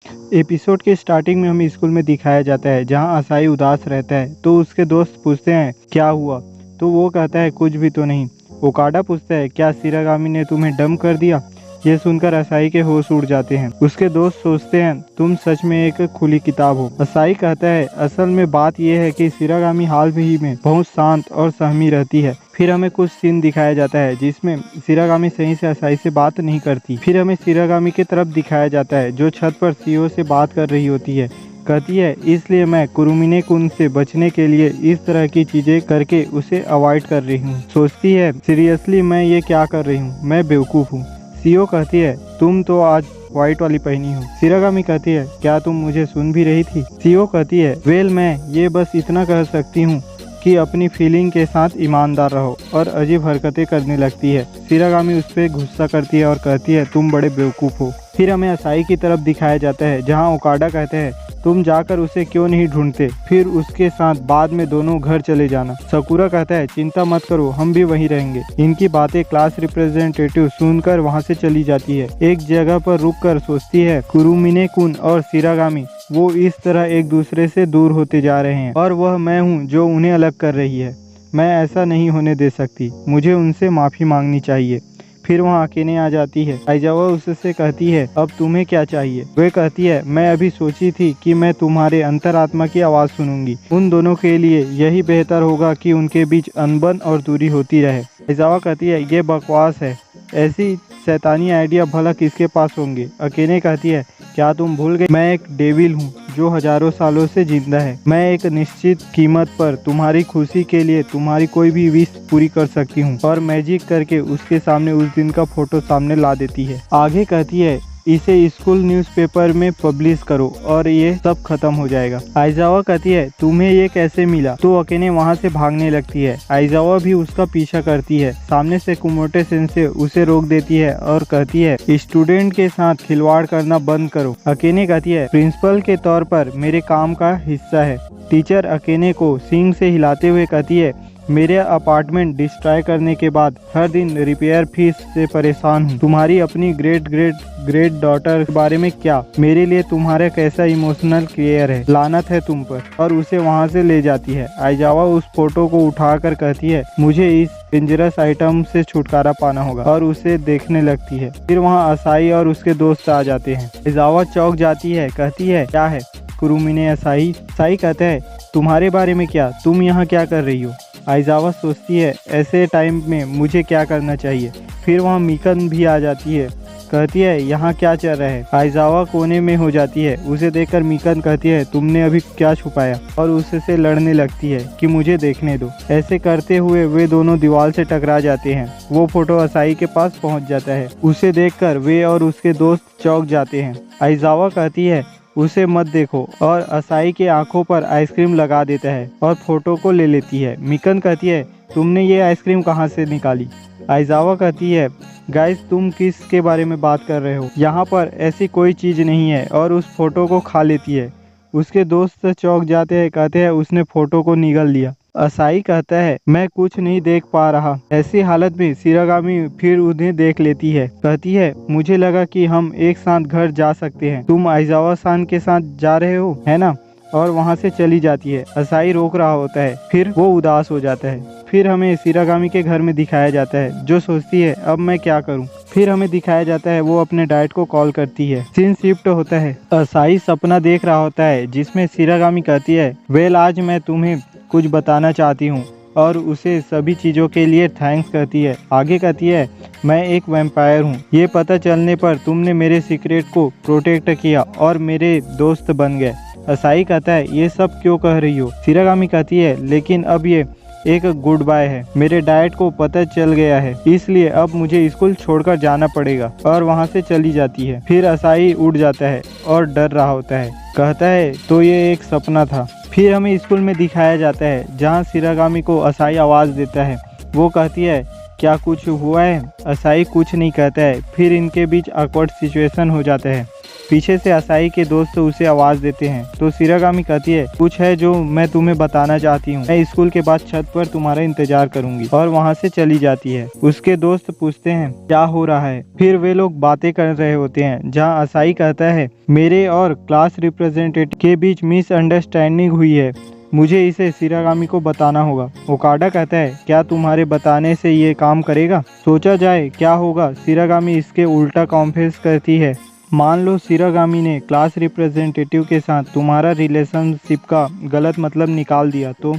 Episode के starting में हमें स्कूल में दिखाया जाता है जहां असाई उदास रहता है तो उसके दोस्त पूछते हैं क्या हुआ। तो वो कहता है कुछ भी तो नहीं। ओकाडा पूछता है क्या शिरागामी ने तुम्हें डम कर दिया। ये सुनकर असाई के होश उड़ जाते हैं। उसके दोस्त सोचते हैं तुम सच में एक खुली किताब हो। असाई कहता है असल में बात यह है कि शिरागामी हाल ही में बहुत शांत और सहमी रहती है। फिर हमें कुछ सीन दिखाया जाता है जिसमें शिरागामी सही से असाई से बात नहीं करती। फिर हमें शिरागामी की तरफ दिखाया जाता है जो छत पर सीओ से बात कर रही होती है। कहती है इसलिए मैं कुरुमिने कुन से बचने के लिए इस तरह की चीजें करके उसे अवॉइड कर रही हूँ। सोचती है सीरियसली मैं ये क्या कर रही हूँ, मैं बेवकूफ़ हूँ। सीओ कहती है तुम तो आज व्हाइट वाली पहनी हो। शिरागामी कहती है क्या तुम मुझे सुन भी रही थी। सीओ कहती है वेल मैं ये बस इतना कह सकती हूँ कि अपनी फीलिंग के साथ ईमानदार रहो, और अजीब हरकतें करने लगती है। शिरागामी उस पर गुस्सा करती है और कहती है तुम बड़े बेवकूफ़ हो। फिर हमें असाई की तरफ दिखाया जाता है जहां ओकाडा कहते हैं तुम जाकर उसे क्यों नहीं ढूंढते, फिर उसके साथ बाद में दोनों घर चले जाना। सकुरा कहता है चिंता मत करो हम भी वहीं रहेंगे। इनकी बातें क्लास रिप्रेजेंटेटिव सुनकर वहां से चली जाती है। एक जगह पर रुककर सोचती है कुरुमिने कुन और शिरागामी वो इस तरह एक दूसरे से दूर होते जा रहे हैं और वह मैं हूँ जो उन्हें अलग कर रही है। मैं ऐसा नहीं होने दे सकती, मुझे उनसे माफ़ी मांगनी चाहिए। फिर वहाँ अकेने आ जाती है। आइजावा उससे कहती है अब तुम्हें क्या चाहिए। वह कहती है मैं अभी सोची थी कि मैं तुम्हारे अंतरात्मा की आवाज़ सुनूंगी। उन दोनों के लिए यही बेहतर होगा कि उनके बीच अनबन और दूरी होती रहे। आइजावा कहती है ये बकवास है, ऐसी शैतानी आइडिया भला किसके पास होंगे। अकेने कहती है क्या तुम भूल गए मैं एक डेविल हूँ जो हजारों सालों से जिंदा है। मैं एक निश्चित कीमत पर तुम्हारी खुशी के लिए तुम्हारी कोई भी विश पूरी कर सकती हूँ। और मैजिक करके उसके सामने उस दिन का फोटो सामने ला देती है। आगे कहती है इसे स्कूल न्यूज़पेपर में पब्लिश करो और ये सब खत्म हो जाएगा। आइजावा कहती है तुम्हें ये कैसे मिला। तो अकेने वहाँ से भागने लगती है। आइजावा भी उसका पीछा करती है। सामने से कुमोटे सेंसे उसे रोक देती है और कहती है स्टूडेंट के साथ खिलवाड़ करना बंद करो। अकेने कहती है प्रिंसिपल के तौर पर मेरे काम का हिस्सा है। टीचर अकेने को सींग से हिलाते हुए कहती है मेरे अपार्टमेंट डिस्ट्रॉय करने के बाद हर दिन रिपेयर फीस से परेशान हूँ। तुम्हारी अपनी ग्रेट डॉटर के बारे में क्या, मेरे लिए तुम्हारा कैसा इमोशनल केयर है, लानत है तुम पर। और उसे वहाँ से ले जाती है। आइजावा उस फोटो को उठाकर कहती है मुझे इस डेंजरस आइटम से छुटकारा पाना होगा और उसे देखने लगती है। फिर वहाँ असाई और उसके दोस्त आ जाते हैं। आइजावा चौंक जाती है, कहती है क्या है। कुरुमिने असाई कहता है तुम्हारे बारे में क्या, तुम यहाँ क्या कर रही हो। आइजावा सोचती है ऐसे टाइम में मुझे क्या करना चाहिए। फिर वहाँ मिकन भी आ जाती है, कहती है यहाँ क्या चल रहा है। आइजावा कोने में हो जाती है। उसे देखकर मिकन कहती है तुमने अभी क्या छुपाया, और उससे लड़ने लगती है कि मुझे देखने दो। ऐसे करते हुए वे दोनों दीवार से टकरा जाते हैं। वो फोटो असाई के पास पहुँच जाता है। उसे देखकर वे और उसके दोस्त चौंक जाते हैं। आइजावा कहती है उसे मत देखो और असाई के आंखों पर आइसक्रीम लगा देता है और फोटो को ले लेती है। मिकन कहती है तुमने ये आइसक्रीम कहाँ से निकाली। आइजावा कहती है गाइस तुम किस के बारे में बात कर रहे हो, यहाँ पर ऐसी कोई चीज़ नहीं है, और उस फोटो को खा लेती है। उसके दोस्त चौंक जाते हैं, कहते हैं उसने फोटो को निगल लिया। असाई कहता है मैं कुछ नहीं देख पा रहा। ऐसी हालत में शिरागामी फिर उन्हें देख लेती है। कहती है मुझे लगा कि हम एक साथ घर जा सकते हैं, तुम आइजावा सान के साथ जा रहे हो है ना। और वहाँ से चली जाती है। असाई रोक रहा होता है, फिर वो उदास हो जाता है। फिर हमें शिरागामी के घर में दिखाया जाता है जो सोचती है अब मैं क्या करूं। फिर हमें दिखाया जाता है वो अपने डैड को कॉल करती है। सीन शिफ्ट होता है। असाई सपना देख रहा होता है जिसमें शिरागामी कहती है वेल आज मैं तुम्हें कुछ बताना चाहती हूँ, और उसे सभी चीज़ों के लिए थैंक्स कहती है। आगे कहती है मैं एक वैम्पायर हूँ, ये पता चलने पर तुमने मेरे सीक्रेट को प्रोटेक्ट किया और मेरे दोस्त बन गए। असाई कहता है ये सब क्यों कह रही हो। शिरागामी कहती है लेकिन अब ये एक गुड बाय है, मेरे डैड को पता चल गया है इसलिए अब मुझे स्कूल छोड़कर जाना पड़ेगा। और वहाँ से चली जाती है। फिर असाई उड़ जाता है और डर रहा होता है, कहता है तो ये एक सपना था। फिर हमें स्कूल में दिखाया जाता है जहाँ शिरागामी को असाई आवाज़ देता है। वो कहती है क्या कुछ हुआ है। असाई कुछ नहीं कहता है। फिर इनके बीच ऑकवर्ड सिचुएशन हो जाता है। पीछे से असाई के दोस्त उसे आवाज देते हैं तो शिरागामी कहती है कुछ है जो मैं तुम्हें बताना चाहती हूँ, मैं स्कूल के बाद छत पर तुम्हारा इंतजार करूंगी, और वहाँ से चली जाती है। उसके दोस्त पूछते हैं क्या हो रहा है। फिर वे लोग बातें कर रहे होते हैं जहाँ असाई कहता है मेरे और क्लास रिप्रेजेंटेटिव के बीच मिसअंडरस्टैंडिंग हुई है, मुझे इसे शिरागामी को बताना होगा। ओकाडा कहता है क्या तुम्हारे बताने से ये काम करेगा? सोचा जाए क्या होगा शिरागामी इसके उल्टा कॉन्फेस करती है। मान लो शिरागामी ने क्लास रिप्रेजेंटेटिव के साथ तुम्हारा रिलेशनशिप का गलत मतलब निकाल दिया तो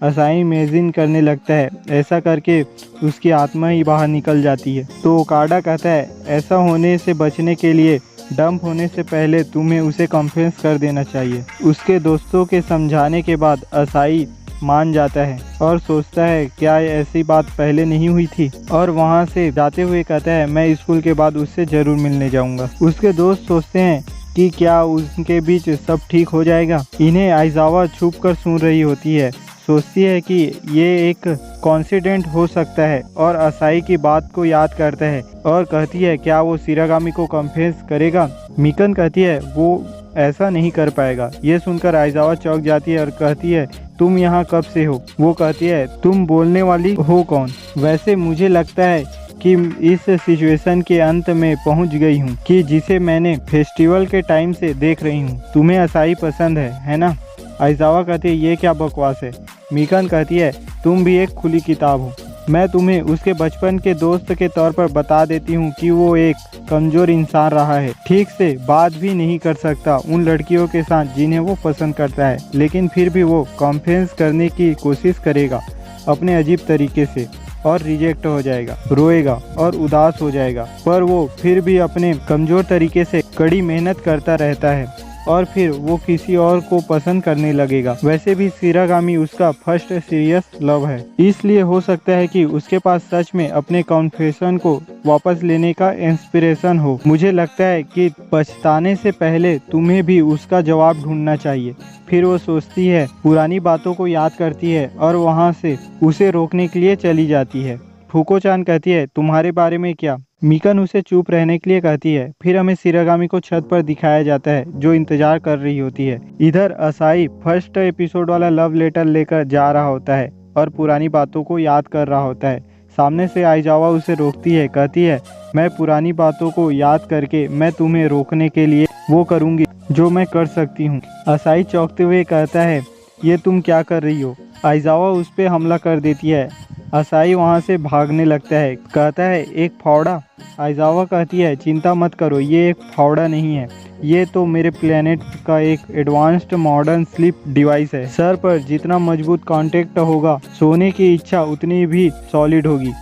असाई इमेजिन करने लगता है ऐसा करके उसकी आत्मा ही बाहर निकल जाती है। तो ओकाडा कहता है ऐसा होने से बचने के लिए डंप होने से पहले तुम्हें उसे कन्फेस कर देना चाहिए। उसके दोस्तों के समझाने के बाद असाई मान जाता है और सोचता है क्या ऐसी बात पहले नहीं हुई थी, और वहाँ से जाते हुए कहता है मैं स्कूल के बाद उससे ज़रूर मिलने जाऊँगा। उसके दोस्त सोचते हैं कि क्या उनके बीच सब ठीक हो जाएगा। इन्हें आइजावा छुप कर सुन रही होती है, सोचती है कि ये एक कॉन्सिडेंट हो सकता है और असाई की बात को याद करता है और कहती है क्या वो शिरागामी को कन्फेस करेगा। मिकन कहती है वो ऐसा नहीं कर पाएगा। ये सुनकर आइजावा चौंक जाती है और कहती है तुम यहाँ कब से हो? वो कहती है तुम बोलने वाली हो कौन? वैसे मुझे लगता है कि इस सिचुएशन के अंत में पहुंच गई हूँ कि जिसे मैंने फेस्टिवल के टाइम से देख रही हूँ। तुम्हें असाई पसंद है ना? आइजावा कहती है ये क्या बकवास है। मिकन कहती है तुम भी एक खुली किताब हो। मैं तुम्हें उसके बचपन के दोस्त के तौर पर बता देती हूँ कि वो एक कमज़ोर इंसान रहा है, ठीक से बात भी नहीं कर सकता उन लड़कियों के साथ जिन्हें वो पसंद करता है, लेकिन फिर भी वो कॉन्फिडेंस करने की कोशिश करेगा अपने अजीब तरीके से और रिजेक्ट हो जाएगा, रोएगा और उदास हो जाएगा, पर वो फिर भी अपने कमज़ोर तरीके से कड़ी मेहनत करता रहता है और फिर वो किसी और को पसंद करने लगेगा। वैसे भी शिरागामी उसका फर्स्ट सीरियस लव है, इसलिए हो सकता है कि उसके पास सच में अपने कॉन्फेशन को वापस लेने का इंस्पिरेशन हो। मुझे लगता है कि पछताने से पहले तुम्हें भी उसका जवाब ढूंढना चाहिए। फिर वो सोचती है, पुरानी बातों को याद करती है और वहाँ से उसे रोकने के लिए चली जाती है। फुको-चान कहती है तुम्हारे बारे में क्या? मिकन उसे चुप रहने के लिए कहती है। फिर हमें शिरागामी को छत पर दिखाया जाता है जो इंतजार कर रही होती है। इधर असाई फर्स्ट एपिसोड वाला लव लेटर लेकर जा रहा होता है और पुरानी बातों को याद कर रहा होता है। सामने से आइजावा उसे रोकती है, कहती है मैं पुरानी बातों को याद करके मैं तुम्हें रोकने के लिए वो करूँगी जो मैं कर सकती हूँ। असाई चौंकते हुए कहता है ये तुम क्या कर रही हो? आइजावा उस पर हमला कर देती है। असाई वहाँ से भागने लगता है, कहता है एक फावड़ा। आइजावा कहती है चिंता मत करो, ये एक फावड़ा नहीं है, ये तो मेरे प्लेनेट का एक एडवांस्ड मॉडर्न स्लीप डिवाइस है। सर पर जितना मजबूत कांटेक्ट होगा सोने की इच्छा उतनी भी सॉलिड होगी।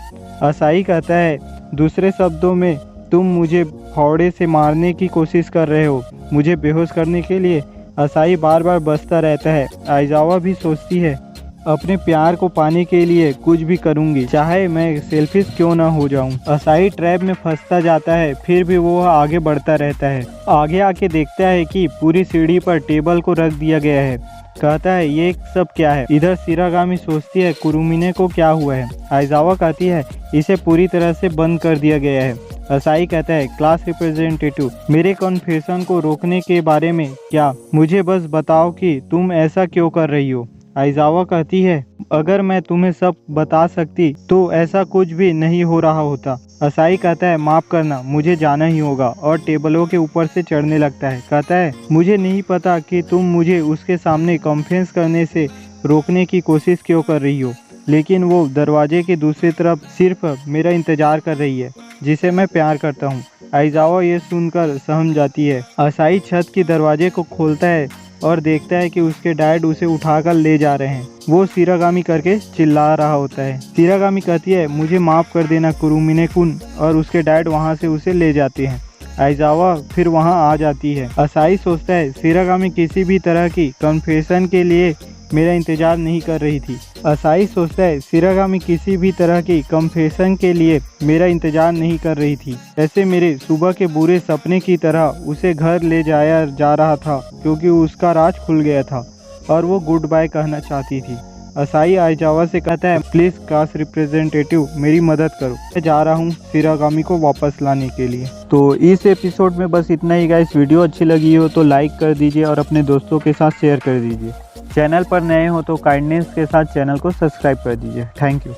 असाई कहता है दूसरे शब्दों में तुम मुझे फावड़े से मारने की कोशिश कर रहे हो, मुझे बेहोश करने के लिए। असाई बार बार बसता रहता है। आइजावा भी सोचती है अपने प्यार को पाने के लिए कुछ भी करूंगी, चाहे मैं सेल्फिश क्यों ना हो जाऊं। असाई ट्रैप में फंसता जाता है, फिर भी वो आगे बढ़ता रहता है। आगे आके देखता है कि पूरी सीढ़ी पर टेबल को रख दिया गया है। कहता है ये सब क्या है? इधर शिरागामी सोचती है कुरुमिने को क्या हुआ है। आइजावा कहती है इसे पूरी तरह से बंद कर दिया गया है। असाई कहता है क्लास रिप्रेजेंटेटिव मेरे कन्फेशन को रोकने के बारे में क्या? मुझे बस बताओ कि तुम ऐसा क्यों कर रही हो। आइजावा कहती है अगर मैं तुम्हें सब बता सकती तो ऐसा कुछ भी नहीं हो रहा होता। असाई कहता है माफ़ करना, मुझे जाना ही होगा, और टेबलों के ऊपर से चढ़ने लगता है। कहता है मुझे नहीं पता कि तुम मुझे उसके सामने कॉन्फ्रेंस करने से रोकने की कोशिश क्यों कर रही हो, लेकिन वो दरवाजे की दूसरी तरफ सिर्फ मेरा इंतजार कर रही है जिसे मैं प्यार करता हूँ। आइजावा ये सुनकर सहम जाती है। असाई छत की दरवाजे को खोलता है और देखता है कि उसके डैड उसे उठाकर ले जा रहे हैं। वो शिरागामी करके चिल्ला रहा होता है। शिरागामी कहती है मुझे माफ़ कर देना कुरुमिने कुन, और उसके डैड वहाँ से उसे ले जाते हैं। आइजावा फिर वहाँ आ जाती है। असाई सोचता है शिरागामी किसी भी तरह की कन्फेशन के लिए मेरा इंतजार नहीं कर रही थी। असाई सोचता है शिरागामी किसी भी तरह की कन्फेशन के लिए मेरा इंतजार नहीं कर रही थी, ऐसे मेरे सुबह के बुरे सपने की तरह उसे घर ले जाया जा रहा था क्योंकि उसका राज खुल गया था और वो गुड बाय कहना चाहती थी। असाई आइजावा से कहता है प्लीज कास्ट रिप्रेजेंटेटिव मेरी मदद करो, मैं जा रहा हूँ शिरागामी को वापस लाने के लिए। तो इस एपिसोड में बस इतना ही गाइस। वीडियो अच्छी लगी हो तो लाइक कर दीजिए और अपने दोस्तों के साथ शेयर कर दीजिए। चैनल पर नए हो तो काइंडनेस के साथ चैनल को सब्सक्राइब कर दीजिए। Thank you.